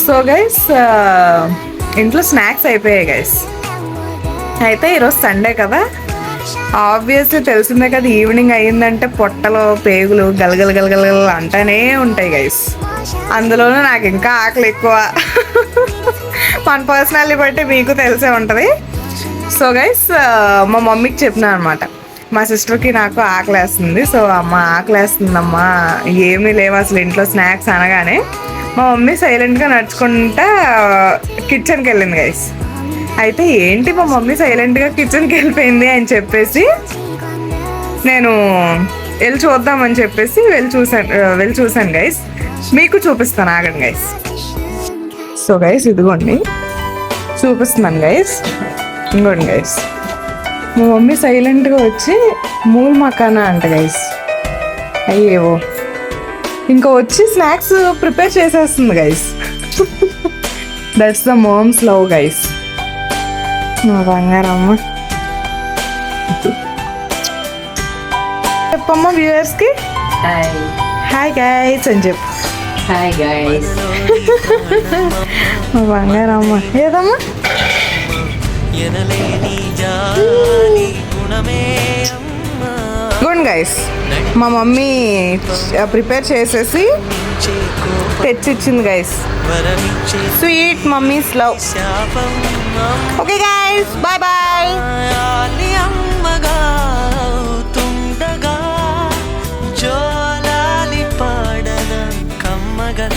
So guys ఇంట్లో snacks అయిపోయాయి guys. అయితే ఈరోజు సండే కదా, ఆబ్వియస్లీ తెలిసిందే కదా, ఈవినింగ్ అయ్యిందంటే పొట్టలో పేగులు గలగల గలగల అంటానే ఉంటాయి గైస్. అందులోనూ నాకు ఇంకా ఆకలి ఎక్కువ. మన పర్సనాలిటీ బట్టి మీకు తెలిసే ఉంటుంది. సో గైస్ మా మమ్మీకి చెప్పినా అనమాట, మా సిస్టర్కి నాకు ఆకలేస్తుంది, సో అమ్మ ఆకలేస్తుందమ్మా, ఏమీ లేవు అసలు ఇంట్లో స్నాక్స్ అనగానే మా మమ్మీ సైలెంట్గా నడుచుకుంటా కిచెన్కి వెళ్ళింది గైస్. అయితే ఏంటి మా మమ్మీ సైలెంట్గా కిచెన్కి వెళ్ళిపోయింది అని చెప్పేసి నేను వెళ్ళి చూద్దామని చెప్పేసి వెళ్ళి చూసాను గైస్. మీకు చూపిస్తాను, ఆగండి గైస్. సో గైస్ ఇదిగోండి చూపిస్తున్నాను గైస్, ఇంకోండి గైస్. మా మమ్మీ సైలెంట్గా వచ్చి మూల్ మకానా అంట గైస్. అయ్యేవో ఇంకా వచ్చి స్నాక్స్ ప్రిపేర్ చేసేస్తుంది guys. That's the mom's love guys. మా బంగారమ్మ చెప్పమ్మా వ్యూవర్స్కి హాయ్ గైస్ అని చెప్పు. Hi guys. మా బంగారమ్మ ఏదమ్మా గుడ్ గైస్. మా మమ్మీ ప్రిపేర్ చేసేసి తెచ్చిచ్చింది guys. Sweet mummy's love. Okay guys, bye bye. కమ్మగా